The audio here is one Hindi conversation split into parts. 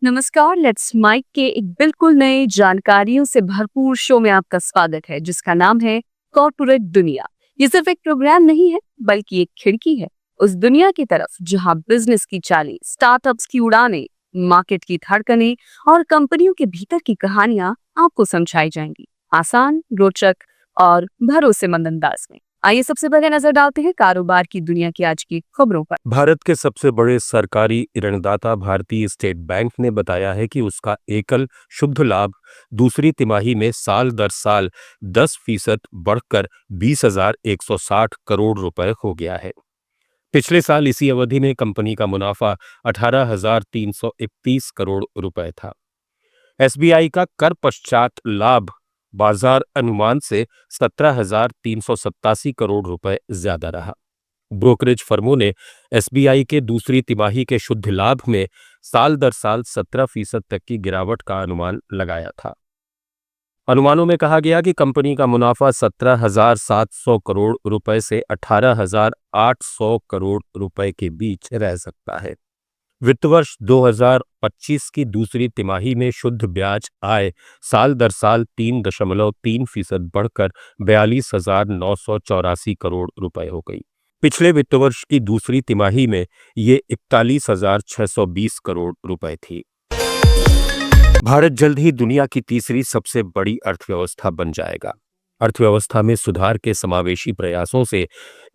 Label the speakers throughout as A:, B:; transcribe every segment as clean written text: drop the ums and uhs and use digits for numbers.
A: नमस्कार, लेट्स माइक के एक बिल्कुल नए जानकारियों से भरपूर शो में आपका स्वागत है जिसका नाम है कॉर्पोरेट दुनिया। ये सिर्फ एक प्रोग्राम नहीं है बल्कि एक खिड़की है उस दुनिया की तरफ जहां बिजनेस की चालें, स्टार्टअप्स की उड़ानें, मार्केट की धड़कनें और कंपनियों के भीतर की कहानियां आपको समझाई जाएंगी आसान, रोचक और भरोसेमंद अंदाज में। आइए सबसे पहले नजर डालते हैं कारोबार की दुनिया की आज की खबरों पर।
B: भारत के सबसे बड़े सरकारी ऋणदाता भारतीय स्टेट बैंक ने बताया है कि उसका एकल शुद्ध लाभ दूसरी तिमाही में साल दर साल 10% बढ़कर 20,160 करोड़ रुपए हो गया है। पिछले साल इसी अवधि में कंपनी का मुनाफा 18,331 करोड़ रुपए था। एसबीआई का कर पश्चात लाभ बाजार अनुमान से 17,387 करोड़ रुपए ज्यादा रहा। ब्रोकरेज फर्मों ने एसबीआई के दूसरी तिमाही के शुद्ध लाभ में साल दर साल 17% तक की गिरावट का अनुमान लगाया था। अनुमानों में कहा गया कि कंपनी का मुनाफा 17,700 करोड़ रुपए से 18,800 करोड़ रुपए के बीच रह सकता है। वित्त वर्ष 2025 की दूसरी तिमाही में शुद्ध ब्याज आय साल दर साल 3.3% बढ़कर 42,984 करोड़ रुपए हो गई। पिछले वित्त वर्ष की दूसरी तिमाही में ये 41,620 करोड़ रुपए थी। भारत जल्द ही दुनिया की तीसरी सबसे बड़ी अर्थव्यवस्था बन जाएगा। अर्थव्यवस्था में सुधार के समावेशी प्रयासों से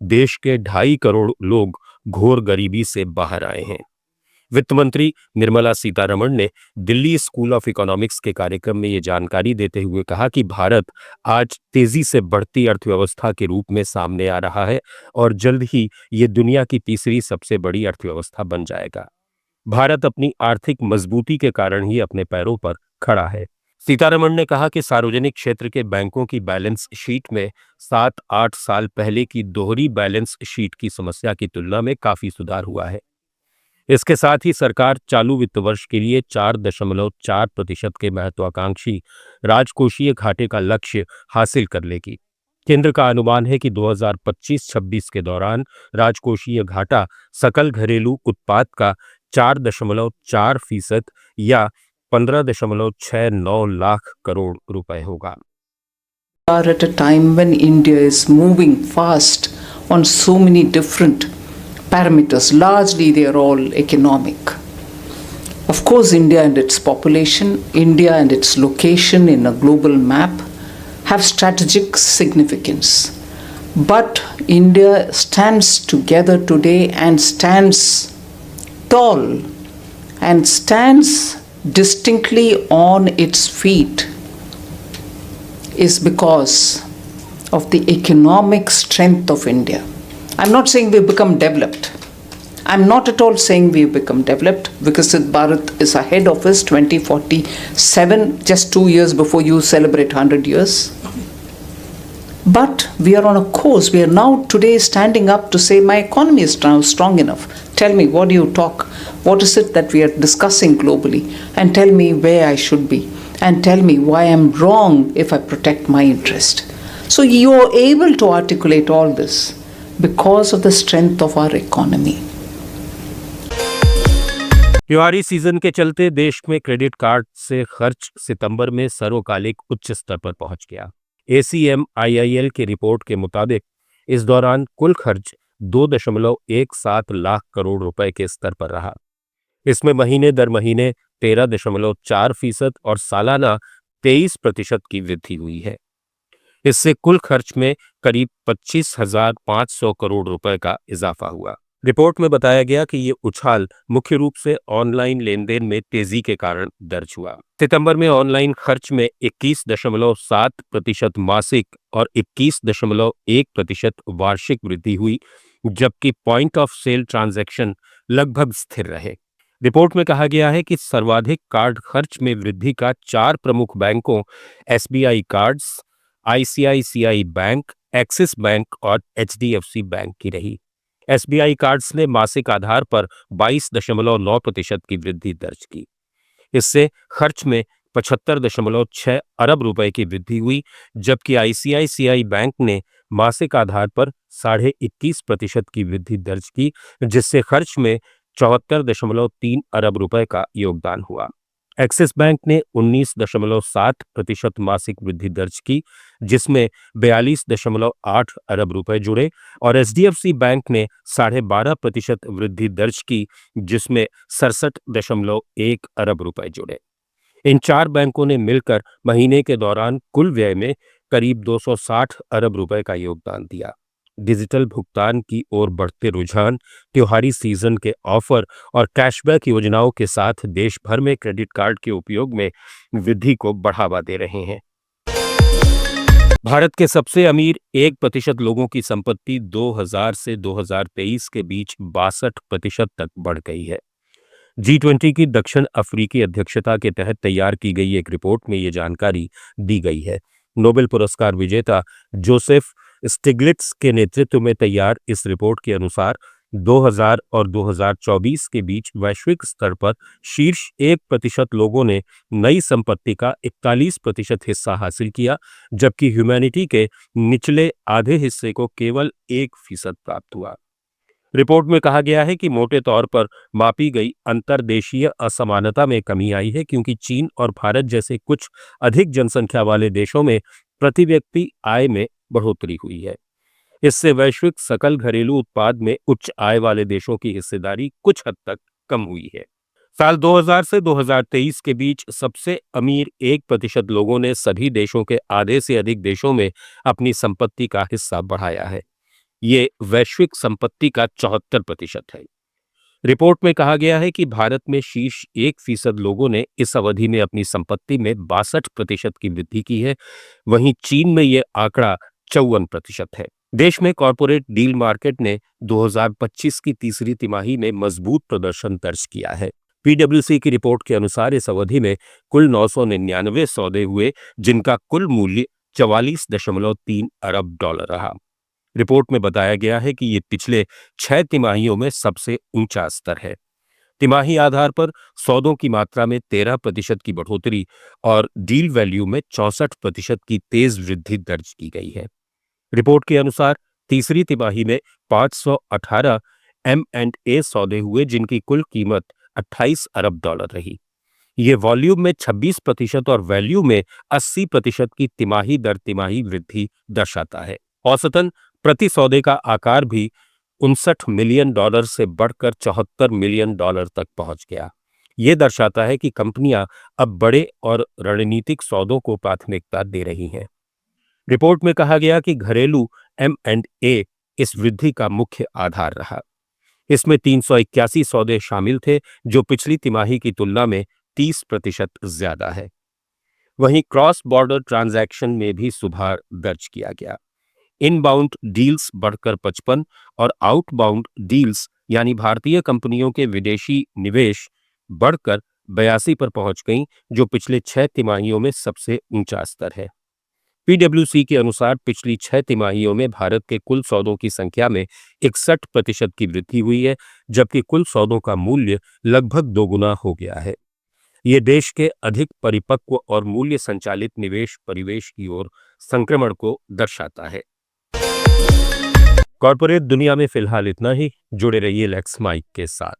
B: देश के 2.5 करोड़ लोग घोर गरीबी से बाहर आए हैं। वित्त मंत्री निर्मला सीतारमण ने दिल्ली स्कूल ऑफ इकोनॉमिक्स के कार्यक्रम में ये जानकारी देते हुए कहा कि भारत आज तेजी से बढ़ती अर्थव्यवस्था के रूप में सामने आ रहा है और जल्द ही ये दुनिया की तीसरी सबसे बड़ी अर्थव्यवस्था बन जाएगा। भारत अपनी आर्थिक मजबूती के कारण ही अपने पैरों पर खड़ा है। सीतारमण ने कहा कि सार्वजनिक क्षेत्र के बैंकों की बैलेंस शीट में 7-8 साल पहले की दोहरी बैलेंस शीट की समस्या की तुलना में काफी सुधार हुआ है। इसके साथ ही सरकार चालू वित्त वर्ष के लिए 4.4% के महत्वाकांक्षी राजकोषीय घाटे का लक्ष्य हासिल कर लेगी। केंद्र का अनुमान है कि 2025-26 के दौरान राजकोषीय घाटा सकल घरेलू उत्पाद का 4.4% या 15.69 लाख करोड़ रुपए होगा।
C: Are at a time when India is moving fast on so many different parameters. Largely, they are all economic. Of course, India and its population, India and its location in a global map have strategic significance. But India stands together today and stands tall and stands distinctly on its feet is because of the economic strength of India. I'm not saying we've become developed. I'm not at all saying we've become developed because Bharat is ahead of us 2047, just 2 years before you celebrate 100 years. But we are on a course. We are now today standing up to say my economy is now strong enough. Tell me, what do you talk? What is it that we are discussing globally? And tell me where I should be. And tell me why I'm wrong if I protect my interest. So you are able to articulate all this because of the strength of our economy.
B: त्योहारी सीजन के चलते देश में क्रेडिट कार्ड से खर्च सितंबर में सर्वकालिक उच्च स्तर पर पहुंच गया। ACMIIL की रिपोर्ट के मुताबिक इस दौरान कुल खर्च 2.17 लाख करोड़ रुपए के स्तर पर रहा। इसमें महीने दर महीने 13.4% और सालाना 23% की वृद्धि हुई है। इससे कुल खर्च में करीब 25,500 करोड़ रुपए का इजाफा हुआ। रिपोर्ट में बताया गया कि ये उछाल मुख्य रूप से ऑनलाइन लेनदेन में तेजी के कारण दर्ज हुआ। सितंबर में ऑनलाइन खर्च में 21.7% मासिक और 21.1% वार्षिक वृद्धि हुई, जबकि पॉइंट ऑफ सेल ट्रांजैक्शन लगभग स्थिर रहे। रिपोर्ट में कहा गया है कि सर्वाधिक कार्ड खर्च में वृद्धि का 4 प्रमुख बैंकों SBI cards, ICICI bank, axis bank और HDFC बैंक की रही। SBI कार्ड्स ने मासिक आधार पर 22.9% की वृद्धि दर्ज की। इससे खर्च में 75.6 अरब रुपए की वृद्धि हुई, जबकि ICICI बैंक ने मासिक आधार पर 21.5% की वृद्धि दर्ज की, जिससे खर्च में 74.3 अरब रुपए का योगदान हुआ। एक्सिस बैंक ने 19.7% मासिक वृद्धि दर्ज की, जिसमें 42.8 अरब रुपए जुड़े, और एचडीएफसी बैंक ने 12.5% वृद्धि दर्ज की, जिसमें 67.1 अरब रुपए जुड़े। इन चार बैंकों ने मिलकर महीने के दौरान कुल व्यय में करीब 260 अरब रुपए का योगदान दिया। डिजिटल भुगतान की ओर बढ़ते रुझान, त्योहारी सीजन के ऑफर और कैशबैक योजनाओं के साथ देश भर में क्रेडिट कार्ड के उपयोग में वृद्धि को बढ़ावा दे रहे हैं। भारत के सबसे अमीर 1% लोगों की संपत्ति 2000 से 2023 के बीच 62% तक बढ़ गई है। G20 की दक्षिण अफ्रीकी अध्यक्षता के तहत तैयार की गई एक रिपोर्ट में ये जानकारी दी गई है। नोबेल पुरस्कार विजेता जोसेफ स्टिग्लिट्स के नेतृत्व में तैयार इस रिपोर्ट के अनुसार 2000 और 2024 के बीच वैश्विक स्तर पर शीर्ष 1% लोगों ने नई संपत्ति का 41% हिस्सा हासिल किया, जबकि ह्यूमैनिटी के निचले आधे हिस्से को केवल 1% प्राप्त हुआ। रिपोर्ट में कहा गया है कि मोटे तौर पर मापी गई अंतर्देशीय असमानता में कमी आई है, क्योंकि चीन और भारत जैसे कुछ अधिक जनसंख्या वाले देशों में प्रति व्यक्ति आय में बढ़ोतरी हुई है। इससे वैश्विक सकल घरेलू उत्पाद में उच्च आय वाले देशों की हिस्सेदारी कुछ हद तक कम हुई है। साल 2000 से 2023 के बीच सबसे अमीर 1% लोगों ने सभी देशों के आधे से अधिक देशों में अपनी संपत्ति का हिस्सा बढ़ाया है। ये वैश्विक संपत्ति का 74% है। रिपोर्ट में कहा गया है कि भारत में शीर्ष 1% लोगों ने इस अवधि में अपनी संपत्ति में 62% की वृद्धि की है। वहीं चीन में यह आंकड़ा 54% है। देश में कॉरपोरेट डील मार्केट ने 2025 की तीसरी तिमाही में मजबूत प्रदर्शन दर्ज किया है। पीडब्ल्यूसी की रिपोर्ट के अनुसार इस अवधि में कुल 999 सौदे हुए, जिनका कुल मूल्य 44.3 अरब डॉलर रहा। रिपोर्ट में बताया गया है कि ये पिछले 6 तिमाहियों में सबसे ऊंचा स्तर है। तिमाही आधार पर सौदों की मात्रा में 13% की बढ़ोतरी और डील वैल्यू में 64% की तेज वृद्धि दर्ज की गई है। रिपोर्ट के अनुसार तीसरी तिमाही में 518 M&A सौदे हुए, जिनकी कुल कीमत 28 अरब डॉलर रही। ये वॉल्यूम में 26% और वैल्यू में 80% की तिमाही दर तिमाही वृद्धि दर्शाता है। औसतन प्रति सौदे का आकार भी 59 मिलियन डॉलर से बढ़कर 74 मिलियन डॉलर तक पहुंच गया। ये दर्शाता है कि कंपनियां अब बड़े और रणनीतिक सौदों को प्राथमिकता दे रही हैं। रिपोर्ट में कहा गया कि घरेलू M&A इस वृद्धि का मुख्य आधार रहा। इसमें 381 सौदे शामिल थे, जो पिछली तिमाही की तुलना में 30% ज्यादा है। वहीं क्रॉस बॉर्डर ट्रांजैक्शन में भी सुधार दर्ज किया गया। इनबाउंड डील्स बढ़कर 55 और आउटबाउंड डील्स यानी भारतीय कंपनियों के विदेशी निवेश बढ़कर 82 पर पहुंच गईं, जो पिछले 6 तिमाहियों में सबसे ऊंचा स्तर है। पीडब्ल्यूसी के अनुसार पिछली 6 तिमाहियों में भारत के कुल सौदों की संख्या में 61% की वृद्धि हुई है, जबकि कुल सौदों का मूल्य लगभग दोगुना हो गया है। ये देश के अधिक परिपक्व और मूल्य संचालित निवेश परिवेश की ओर संक्रमण को दर्शाता है। कॉर्पोरेट दुनिया में फिलहाल इतना ही। जुड़े रहिए लेट्स माइक के साथ।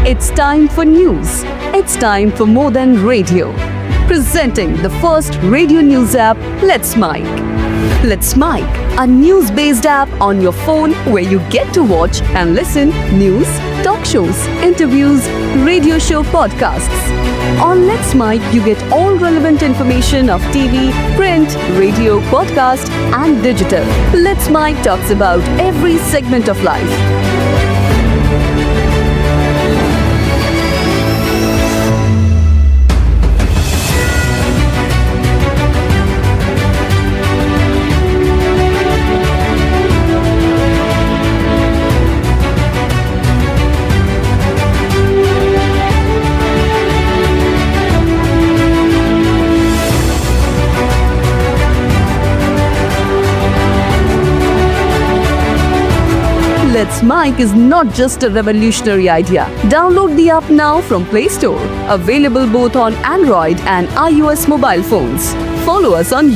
A: It's time for news. It's time for more than radio. Presenting the first radio news app, Let's Mic. Let's Mic, a news-based app on your phone where you get to watch and listen news, talk shows, interviews, radio show podcasts. On Let's Mic, you get all relevant information of TV, print, radio, podcast, and digital. Let's Mic talks about every segment of life. minutes mic is not just a revolutionary idea. Download the app now from Play Store. Available both on Android and iOS mobile phones. Follow us on